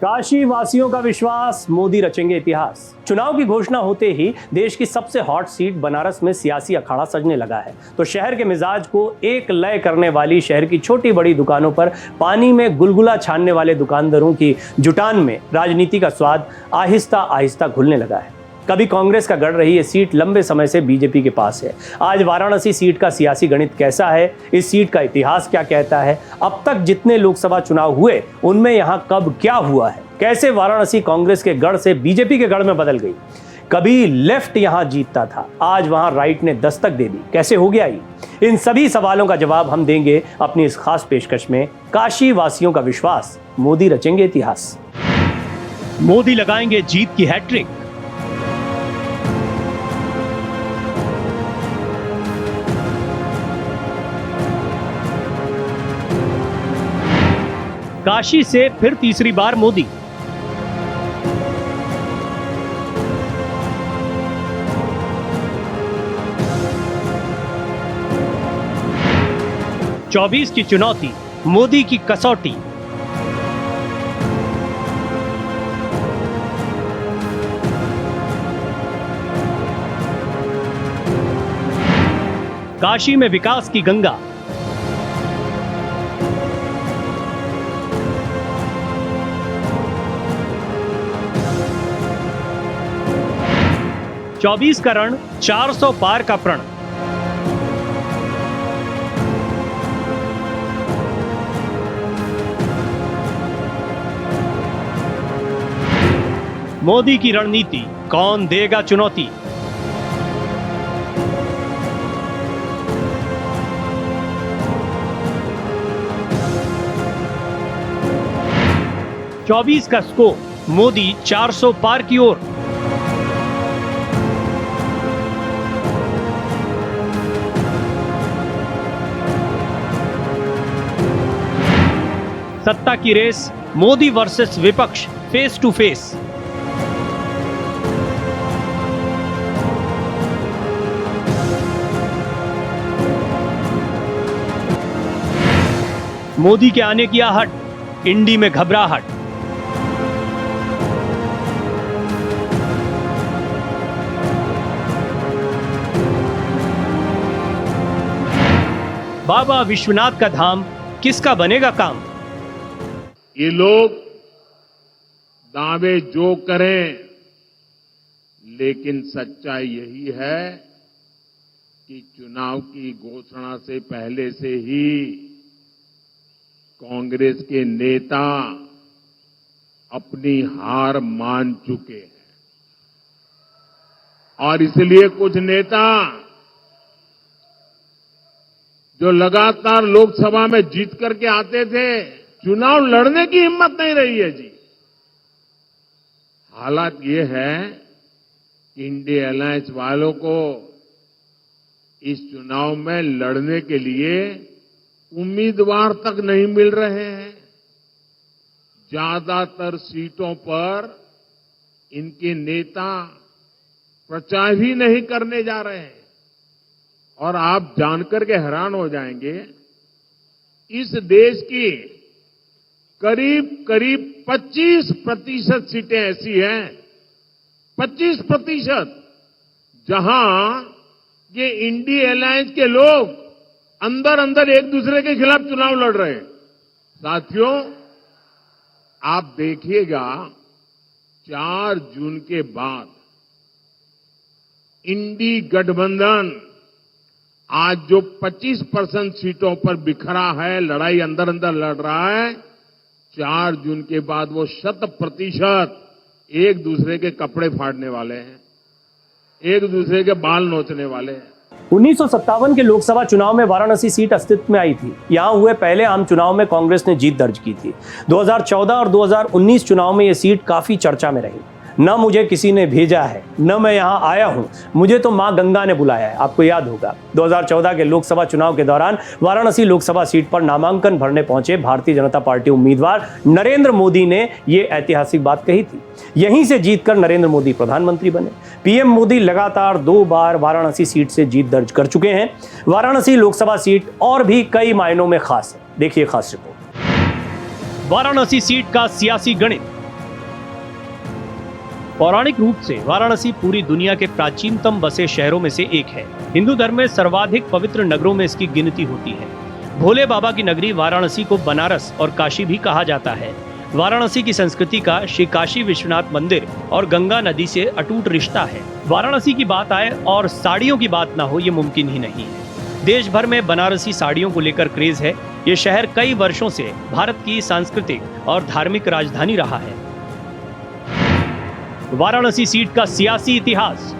काशी वासियों का विश्वास, मोदी रचेंगे इतिहास। चुनाव की घोषणा होते ही देश की सबसे हॉट सीट बनारस में सियासी अखाड़ा सजने लगा है। तो शहर के मिजाज को एक लय करने वाली शहर की छोटी बड़ी दुकानों पर पानी में गुलगुला छानने वाले दुकानदारों की जुटान में राजनीति का स्वाद आहिस्ता आहिस्ता घुलने लगा है। कभी कांग्रेस का गढ़ रही ये सीट लंबे समय से बीजेपी के पास है। आज वाराणसी सीट का सियासी गणित कैसा है, इस सीट का इतिहास क्या कहता है, अब तक जितने लोकसभा चुनाव हुए उनमें यहां कब क्या हुआ है, कैसे वाराणसी कांग्रेस के गढ़ से बीजेपी के गढ़ में बदल गई। कभी लेफ्ट यहां जीतता था, आज वहां राइट ने दस्तक दे दी, कैसे हो गया ये? इन सभी सवालों का जवाब हम देंगे अपनी इस खास पेशकश में। काशी वासियों का विश्वास, मोदी रचेंगे इतिहास। मोदी लगाएंगे जीत की हैट्रिक। काशी से फिर तीसरी बार मोदी। चौबीस की चुनौती, मोदी की कसौटी। काशी में विकास की गंगा। चौबीस का रण, 400 पार का प्रण। मोदी की रणनीति, कौन देगा चुनौती। चौबीस का स्कोप, मोदी 400 पार की ओर। सत्ता की रेस, मोदी वर्सेस विपक्ष, फेस टू फेस। मोदी के आने की आहट, इंडी में घबराहट। बाबा विश्वनाथ का धाम, किसका बनेगा काम। ये लोग दावे जो करें, लेकिन सच्चाई यही है कि चुनाव की घोषणा से पहले से ही कांग्रेस के नेता अपनी हार मान चुके हैं और इसलिए कुछ नेता जो लगातार लोकसभा में जीत करके आते थे, चुनाव लड़ने की हिम्मत नहीं रही है जी। हालात ये है कि इंडिया अलायंस वालों को इस चुनाव में लड़ने के लिए उम्मीदवार तक नहीं मिल रहे हैं। ज्यादातर सीटों पर इनके नेता प्रचार ही नहीं करने जा रहे हैं और आप जानकर के हैरान हो जाएंगे, इस देश की करीब 25% सीटें ऐसी हैं, 25%, जहां ये इंडिया अलायंस के लोग अंदर एक दूसरे के खिलाफ चुनाव लड़ रहे हैं। साथियों, आप देखिएगा 4 जून के बाद इंडी गठबंधन आज जो 25% सीटों पर बिखरा है, लड़ाई अंदर लड़ रहा है, 4 जून के बाद वो 100% एक दूसरे के कपड़े फाड़ने वाले हैं, एक दूसरे के बाल नोचने वाले हैं। 1957 के लोकसभा चुनाव में वाराणसी सीट अस्तित्व में आई थी। यहां हुए पहले आम चुनाव में कांग्रेस ने जीत दर्ज की थी। 2014 और 2019 चुनाव में यह सीट काफी चर्चा में रही। न मुझे किसी ने भेजा है, न मैं यहां आया हूं, मुझे तो मां गंगा ने बुलाया है। आपको याद होगा 2014 के लोकसभा चुनाव के दौरान वाराणसी लोकसभा सीट पर नामांकन भरने पहुंचे भारतीय जनता पार्टी उम्मीदवार नरेंद्र मोदी ने यह ऐतिहासिक बात कही थी। यहीं से जीतकर नरेंद्र मोदी प्रधानमंत्री बने। पीएम मोदी लगातार 2 बार वाराणसी सीट से जीत दर्ज कर चुके हैं। वाराणसी लोकसभा सीट और भी कई मायनों में खास है। देखिए खास रिपोर्ट। वाराणसी सीट का सियासी गणित, पौराणिक रूप से वाराणसी पूरी दुनिया के प्राचीनतम बसे शहरों में से एक है। हिंदू धर्म में सर्वाधिक पवित्र नगरों में इसकी गिनती होती है। भोले बाबा की नगरी वाराणसी को बनारस और काशी भी कहा जाता है। वाराणसी की संस्कृति का श्री काशी विश्वनाथ मंदिर और गंगा नदी से अटूट रिश्ता है। वाराणसी की बात आए और साड़ियों की बात ना हो, ये मुमकिन ही नहीं है। देश भर में बनारसी साड़ियों को लेकर क्रेज है। ये शहर कई वर्षों से भारत की सांस्कृतिक और धार्मिक राजधानी रहा है। वाराणसी सीट का सियासी इतिहास।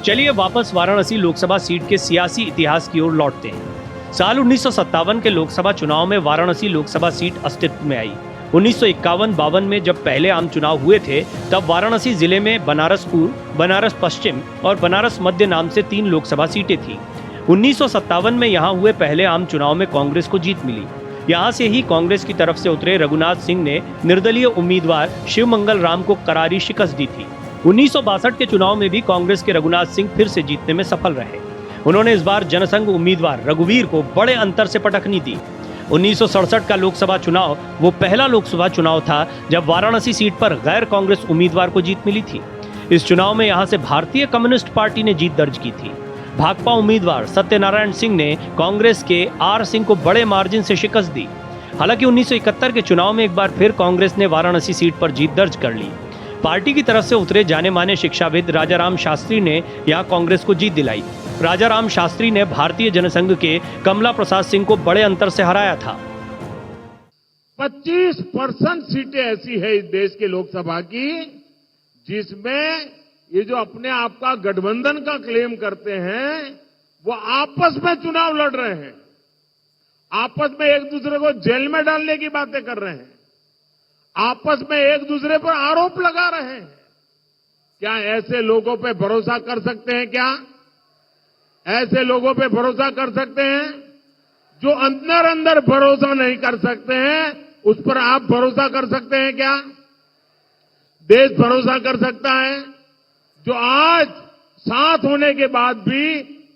चलिए वापस वाराणसी लोकसभा सीट के सियासी इतिहास की ओर लौटते हैं। साल 1957 के लोकसभा चुनाव में वाराणसी लोकसभा सीट अस्तित्व में आई। 1951-52 में जब पहले आम चुनाव हुए थे, तब वाराणसी जिले में बनारस पूर्व, बनारस पश्चिम और बनारस मध्य नाम से 3 लोकसभा सीटें थीं। 1957 में यहाँ हुए पहले आम चुनाव में कांग्रेस को जीत मिली। यहाँ से ही कांग्रेस की तरफ से उतरे रघुनाथ सिंह ने निर्दलीय उम्मीदवार शिवमंगल राम को करारी शिकस्त दी थी। 1962 के चुनाव में भी कांग्रेस के रघुनाथ सिंह फिर से जीतने में सफल रहे। उन्होंने इस बार जनसंघ उम्मीदवार रघुवीर को बड़े अंतर से पटखनी दी। 1967 का लोकसभा चुनाव वो पहला लोकसभा चुनाव था जब वाराणसी सीट पर गैर कांग्रेस उम्मीदवार को जीत मिली थी। इस चुनाव में यहाँ से भारतीय कम्युनिस्ट पार्टी ने जीत दर्ज की थी। भाकपा उम्मीदवार सत्यनारायण सिंह ने कांग्रेस के आर सिंह को बड़े मार्जिन से शिकस्त दी। हालांकि 1971 के चुनाव में एक बार फिर कांग्रेस ने वाराणसी सीट पर जीत दर्ज कर ली। पार्टी की तरफ से उतरे जाने माने शिक्षाविद राजाराम शास्त्री ने यहाँ कांग्रेस को जीत दिलाई। राजाराम शास्त्री ने भारतीय जनसंघ के कमला प्रसाद सिंह को बड़े अंतर से हराया था। 25% सीटें ऐसी है इस देश के लोकसभा की जिसमें ये जो अपने आप का गठबंधन का क्लेम करते हैं वो आपस में चुनाव लड़ रहे हैं, आपस में एक दूसरे को जेल में डालने की बातें कर रहे हैं, आपस में एक दूसरे पर आरोप लगा रहे हैं। क्या ऐसे लोगों पे भरोसा कर सकते हैं? क्या ऐसे लोगों पे भरोसा कर सकते हैं? जो अंदर अंदर भरोसा नहीं कर सकते हैं उस पर आप भरोसा कर सकते हैं क्या? देश भरोसा कर सकता है? जो आज साथ होने के बाद भी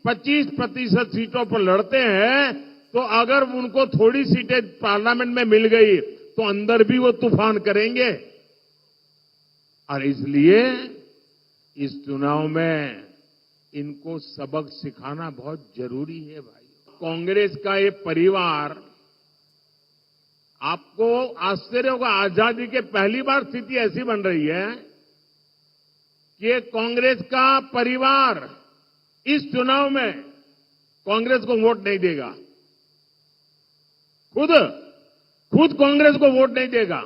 25% सीटों पर लड़ते हैं, तो अगर उनको थोड़ी सीटें पार्लियामेंट में मिल गई तो अंदर भी वो तूफान करेंगे। और इसलिए इस चुनाव में इनको सबक सिखाना बहुत जरूरी है भाई। कांग्रेस का ये परिवार, आपको आश्चर्य होगा, आजादी के पहली बार स्थिति ऐसी बन रही है कि कांग्रेस का परिवार इस चुनाव में कांग्रेस को वोट नहीं देगा। खुद कांग्रेस को वोट नहीं देगा।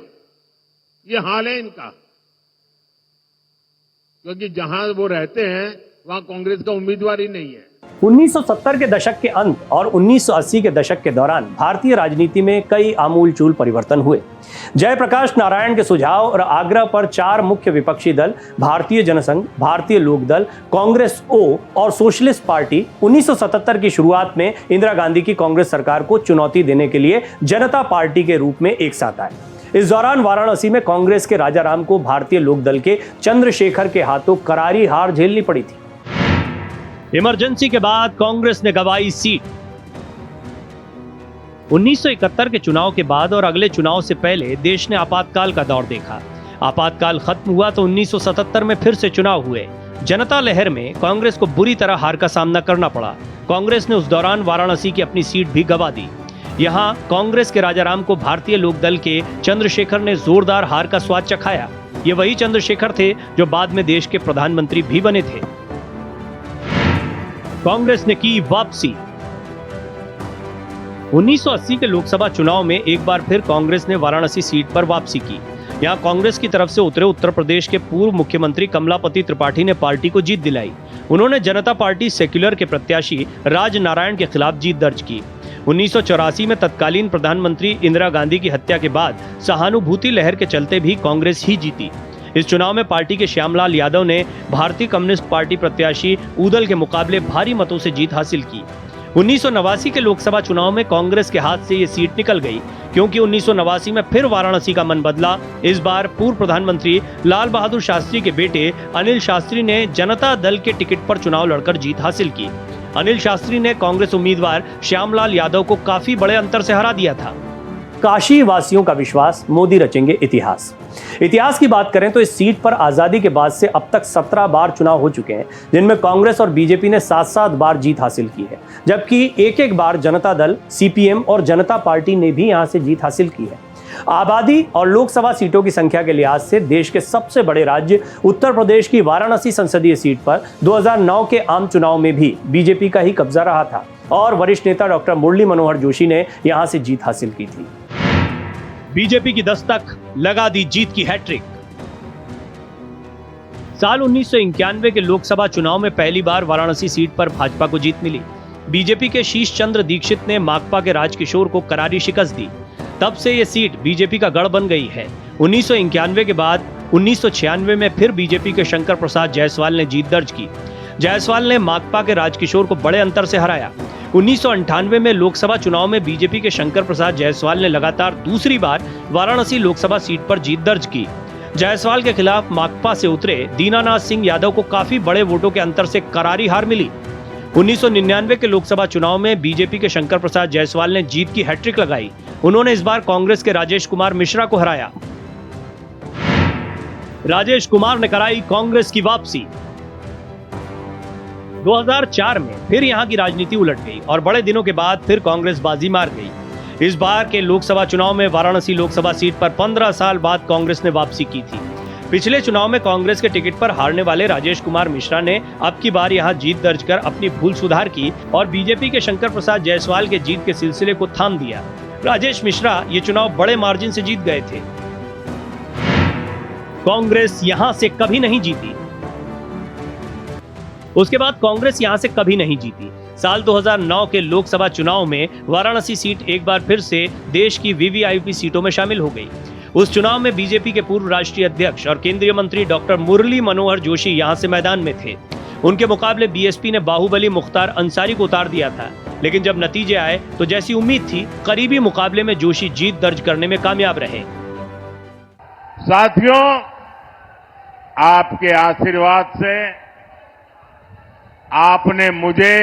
ये हाल है इनका, क्योंकि जहां वो रहते हैं वहां कांग्रेस का उम्मीदवार ही नहीं है। 1970 के दशक के अंत और 1980 के दशक के दौरान भारतीय राजनीति में कई आमूलचूल परिवर्तन हुए। जयप्रकाश नारायण के सुझाव और आग्रह पर 4 मुख्य विपक्षी दल, भारतीय जनसंघ, भारतीय लोकदल, कांग्रेस ओ और सोशलिस्ट पार्टी 1977 की शुरुआत में इंदिरा गांधी की कांग्रेस सरकार को चुनौती देने के लिए जनता पार्टी के रूप में एक साथ आए। इस दौरान वाराणसी में कांग्रेस के राजाराम को भारतीय लोकदल के चंद्रशेखर के हाथों करारी हार झेलनी पड़ी थी। इमरजेंसी के बाद कांग्रेस ने गंवाई सीट। 1971 के चुनाव के बाद और अगले चुनाव से पहले देश ने आपातकाल का दौर देखा। आपातकाल खत्म हुआ तो 1977 में फिर से चुनाव हुए। जनता लहर में कांग्रेस को बुरी तरह हार का सामना करना पड़ा। कांग्रेस ने उस दौरान वाराणसी की अपनी सीट भी गंवा दी। यहाँ कांग्रेस के राजाराम को भारतीय लोकदल के चंद्रशेखर ने जोरदार हार का स्वाद चखाया। ये वही चंद्रशेखर थे जो बाद में देश के प्रधानमंत्री भी बने थे। कांग्रेस ने की वापसी। 1980 के लोकसभा चुनाव में एक बार फिर कांग्रेस ने वाराणसी सीट पर वापसी की। यहां कांग्रेस की तरफ से उतरे उत्तर प्रदेश के पूर्व मुख्यमंत्री कमलापति त्रिपाठी ने पार्टी को जीत दिलाई। उन्होंने जनता पार्टी सेक्युलर के प्रत्याशी राज नारायण के खिलाफ जीत दर्ज की। 1984 में तत्कालीन प्रधानमंत्री इंदिरा गांधी की हत्या के बाद सहानुभूति लहर के चलते भी कांग्रेस ही जीती। इस चुनाव में पार्टी के श्यामलाल यादव ने भारतीय कम्युनिस्ट पार्टी प्रत्याशी ऊदल के मुकाबले भारी मतों से जीत हासिल की। 1989 के लोकसभा चुनाव में कांग्रेस के हाथ से ये सीट निकल गई, क्योंकि 1989 में फिर वाराणसी का मन बदला। इस बार पूर्व प्रधानमंत्री लाल बहादुर शास्त्री के बेटे अनिल शास्त्री ने जनता दल के टिकट पर चुनाव लड़कर जीत हासिल की। अनिल शास्त्री ने कांग्रेस उम्मीदवार श्यामलाल यादव को काफी बड़े अंतर से हरा दिया था। काशी वासियों का विश्वास, मोदी रचेंगे इतिहास। इतिहास की बात करें तो इस सीट पर आजादी के बाद से अब तक 17 बार चुनाव हो चुके हैं, जिनमें कांग्रेस और बीजेपी ने 7-7 बार जीत हासिल की है, जबकि एक-एक बार जनता दल, सीपीएम और जनता पार्टी ने भी यहां से जीत हासिल की है। आबादी और लोकसभा सीटों की संख्या के लिहाज से देश के सबसे बड़े राज्य उत्तर प्रदेश की वाराणसी संसदीय सीट पर 2009 के आम चुनाव में भी बीजेपी का ही कब्जा रहा था और वरिष्ठ नेता डॉक्टर मुरली मनोहर जोशी ने यहां से जीत हासिल की थी। बीजेपी की दस्तक, लगा दी जीत की हैट्रिक। साल 1991 के लोकसभा चुनाव में पहली बार वाराणसी सीट पर भाजपा को जीत मिली। बीजेपी के शीश चंद्र दीक्षित ने माकपा के राजकिशोर को करारी शिकस्त दी। तब से यह सीट बीजेपी का गढ़ बन गई है। 1991 के बाद 1996 में फिर बीजेपी के शंकर प्रसाद जायसवाल ने जीत दर्ज की। जायसवाल ने माकपा के राजकिशोर को बड़े अंतर से हराया। 1998 में लोकसभा चुनाव में बीजेपी के शंकर प्रसाद जायसवाल ने लगातार दूसरी बार वाराणसी लोकसभा सीट पर जीत दर्ज की। जायसवाल के खिलाफ माकपा से उतरे दीनानाथ सिंह यादव को काफी बड़े वोटों के अंतर से करारी हार मिली। 1999 के लोकसभा चुनाव में बीजेपी के शंकर प्रसाद जायसवाल ने जीत की हैट्रिक लगाई। उन्होंने इस बार कांग्रेस के राजेश कुमार मिश्रा को हराया। राजेश कुमार ने कराई कांग्रेस की वापसी। 2004 में फिर यहां की राजनीति उलट गई और बड़े दिनों के बाद फिर कांग्रेस बाजी मार गई। इस बार के लोकसभा चुनाव में वाराणसी लोकसभा सीट पर 15 साल बाद कांग्रेस ने वापसी की थी। पिछले चुनाव में कांग्रेस के टिकट पर हारने वाले राजेश कुमार मिश्रा ने अब की बार यहां जीत दर्ज कर अपनी भूल सुधार की और बीजेपी के शंकर प्रसाद जायसवाल के जीत के सिलसिले को थाम दिया। राजेश मिश्रा ये चुनाव बड़े मार्जिन से जीत गए थे। कांग्रेस यहां से कभी नहीं जीती। उसके बाद कांग्रेस यहां से कभी नहीं जीती। साल 2009 के लोकसभा चुनाव में वाराणसी सीट एक बार फिर से देश की वीवीआईपी सीटों में शामिल हो गई। उस चुनाव में बीजेपी के पूर्व राष्ट्रीय अध्यक्ष और केंद्रीय मंत्री डॉक्टर मुरली मनोहर जोशी यहां से मैदान में थे। उनके मुकाबले बीएसपी ने बाहुबली मुख्तार अंसारी को उतार दिया था, लेकिन जब नतीजे आए तो जैसी उम्मीद थी, करीबी मुकाबले में जोशी जीत दर्ज करने में कामयाब रहे। साथियों, आपके आशीर्वाद से आपने मुझे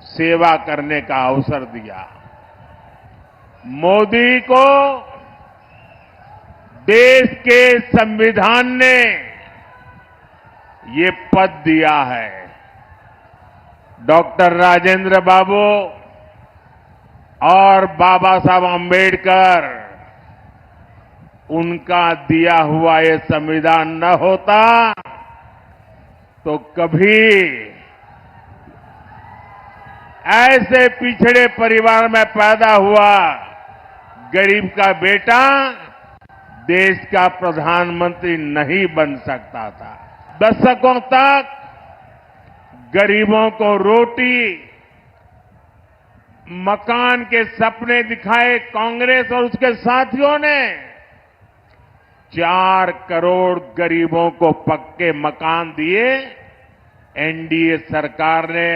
सेवा करने का अवसर दिया। मोदी को देश के संविधान ने ये पद दिया है। डॉक्टर राजेंद्र बाबू और बाबा साहब अंबेडकर, उनका दिया हुआ ये संविधान न होता तो कभी ऐसे पिछड़े परिवार में पैदा हुआ गरीब का बेटा देश का प्रधानमंत्री नहीं बन सकता था। दशकों तक गरीबों को रोटी, मकान के सपने दिखाए कांग्रेस और उसके साथियों ने 4 करोड़ गरीबों को पक्के मकान दिए एनडीए सरकार ने।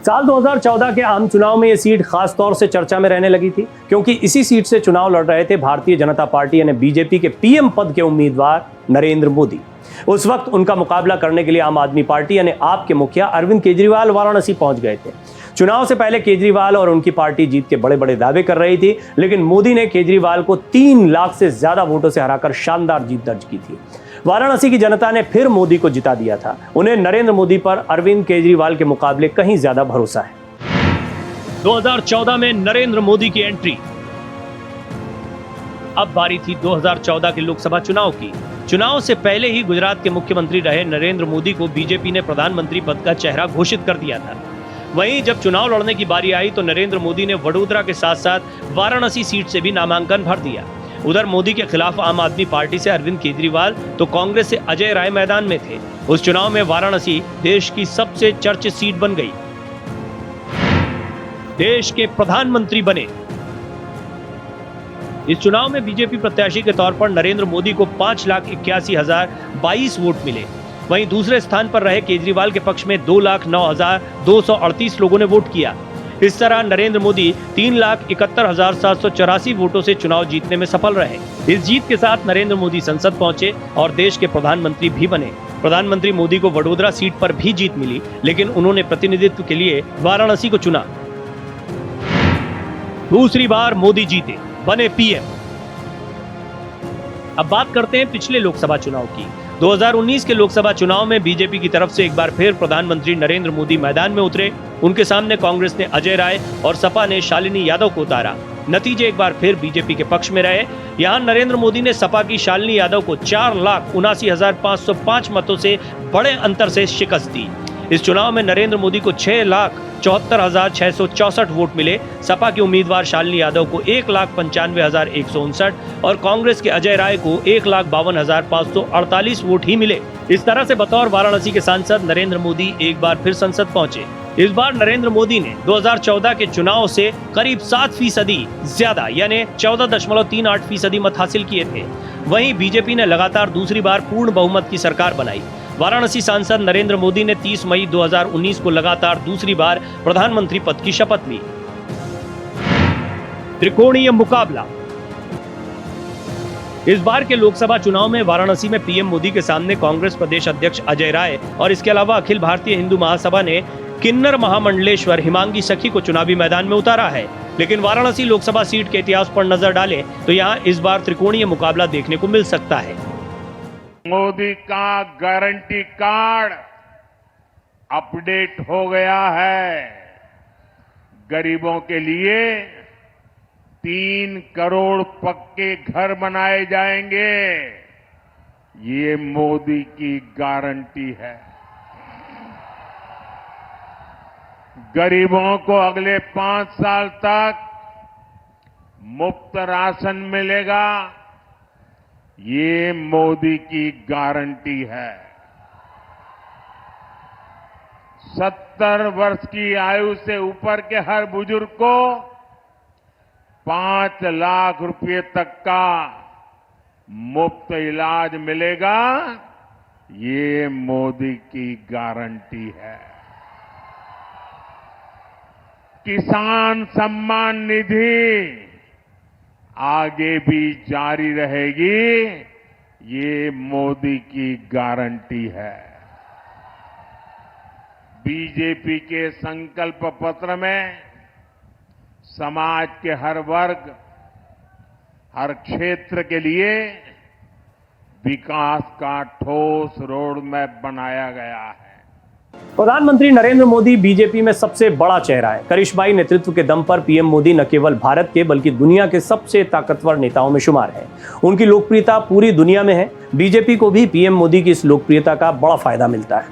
साल 2014 के आम चुनाव में यह सीट खास तौर से चर्चा में रहने लगी थी, क्योंकि इसी सीट से चुनाव लड़ रहे थे भारतीय जनता पार्टी यानी बीजेपी के पीएम पद के उम्मीदवार नरेंद्र मोदी। उस वक्त उनका मुकाबला करने के लिए आम आदमी पार्टी यानी आप के मुखिया अरविंद केजरीवाल वाराणसी पहुंच गए थे। चुनाव से पहले केजरीवाल और उनकी पार्टी जीत के बड़े बड़े दावे कर रही थी, लेकिन मोदी ने केजरीवाल को 3 लाख से ज्यादा वोटों से हराकर शानदार जीत दर्ज की थी। वाराणसी की जनता ने फिर मोदी को जिता दिया था। उन्हें नरेंद्र मोदी पर अरविंद केजरीवाल के मुकाबले कहीं ज्यादा भरोसा है। 2014 में नरेंद्र मोदी की एंट्री। अब बारी थी 2014 के लोकसभा चुनाव की। चुनाव से पहले ही गुजरात के मुख्यमंत्री रहे नरेंद्र मोदी को बीजेपी ने प्रधानमंत्री पद का चेहरा घोषित कर दिया था। वहीं जब चुनाव लड़ने की बारी आई तो नरेंद्र मोदी ने वडोदरा के साथ साथ वाराणसी सीट से भी नामांकन भर दिया। उधर मोदी के खिलाफ आम आदमी पार्टी से अरविंद केजरीवाल तो कांग्रेस से अजय राय मैदान में थे। उस चुनाव में वाराणसी देश की सबसे चर्चित सीट बन गई। देश के प्रधानमंत्री बने। इस चुनाव में बीजेपी प्रत्याशी के तौर पर नरेंद्र मोदी को 5,81,022 वोट मिले। वहीं दूसरे स्थान पर रहे केजरीवाल के पक्ष में 2,09,238 लोगों ने वोट किया। इस तरह नरेंद्र मोदी 3,71,784 वोटों से चुनाव जीतने में सफल रहे। इस जीत के साथ नरेंद्र मोदी संसद पहुंचे और देश के प्रधानमंत्री भी बने। प्रधानमंत्री मोदी को वडोदरा सीट पर भी जीत मिली, लेकिन उन्होंने प्रतिनिधित्व के लिए वाराणसी को चुना। दूसरी बार मोदी जीते। बने पीएम। अब बात करते हैं पिछले लोकसभा चुनाव की। 2019 के लोकसभा चुनाव में बीजेपी की तरफ से एक बार फिर प्रधानमंत्री नरेंद्र मोदी मैदान में उतरे। उनके सामने कांग्रेस ने अजय राय और सपा ने शालिनी यादव को उतारा। नतीजे एक बार फिर बीजेपी के पक्ष में रहे। यहां नरेंद्र मोदी ने सपा की शालिनी यादव को 4,79,505 मतों से बड़े अंतर से शिकस्त दी। इस चुनाव में नरेंद्र मोदी को 6,74,664 वोट मिले। सपा के उम्मीदवार शालिनी यादव को 1,95,159 और कांग्रेस के अजय राय को 1,52,548 वोट ही मिले। इस तरह से बतौर वाराणसी के सांसद नरेंद्र मोदी एक बार फिर संसद पहुंचे। इस बार नरेंद्र मोदी ने 2014 के चुनाव से करीब 7% ज्यादा यानी 14.38% मत हासिल किए थे। वहीं बीजेपी ने लगातार दूसरी बार पूर्ण बहुमत की सरकार बनाई। वाराणसी सांसद नरेंद्र मोदी ने 30 मई 2019 को लगातार दूसरी बार प्रधानमंत्री पद की शपथ ली। त्रिकोणीय मुकाबला। इस बार के लोकसभा चुनाव में वाराणसी में पीएम मोदी के सामने कांग्रेस प्रदेश अध्यक्ष अजय राय और इसके अलावा अखिल भारतीय हिंदू महासभा ने किन्नर महामंडलेश्वर हिमांगी सखी को चुनावी मैदान में उतारा है। लेकिन वाराणसी लोकसभा सीट के इतिहास पर नजर डालें तो यहां इस बार त्रिकोणीय मुकाबला देखने को मिल सकता है। मोदी का गारंटी कार्ड अपडेट हो गया है। गरीबों के लिए 3 करोड़ पक्के घर बनाए जाएंगे। ये मोदी की गारंटी है। गरीबों को अगले 5 साल तक मुफ्त राशन मिलेगा। ये मोदी की गारंटी है। 70 वर्ष की आयु से ऊपर के हर बुजुर्ग को 5 लाख रुपए तक का मुफ्त इलाज मिलेगा। ये मोदी की गारंटी है। किसान सम्मान निधि आगे भी जारी रहेगी। ये मोदी की गारंटी है। बीजेपी के संकल्प पत्र में समाज के हर वर्ग, हर क्षेत्र के लिए विकास का ठोस रोड मैप बनाया गया है। प्रधानमंत्री नरेंद्र मोदी बीजेपी में सबसे बड़ा चेहरा है। करिश्माई नेतृत्व के दम पर पीएम मोदी न केवल भारत के बल्कि दुनिया के सबसे ताकतवर नेताओं में शुमार है। उनकी लोकप्रियता पूरी दुनिया में है। बीजेपी को भी पीएम मोदी की इस लोकप्रियता का बड़ा फायदा मिलता है।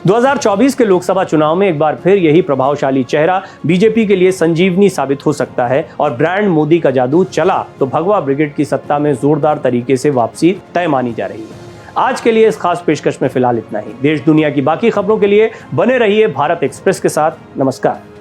2024 के लोकसभा चुनाव में एक बार फिर यही प्रभावशाली चेहरा बीजेपी के लिए संजीवनी साबित हो सकता है और ब्रांड मोदी का जादू चला तो भगवा ब्रिगेड की सत्ता में जोरदार तरीके से वापसी तय मानी जा रही है। आज के लिए इस खास पेशकश में फिलहाल इतना ही। देश दुनिया की बाकी खबरों के लिए बने रहिए भारत एक्सप्रेस के साथ। नमस्कार।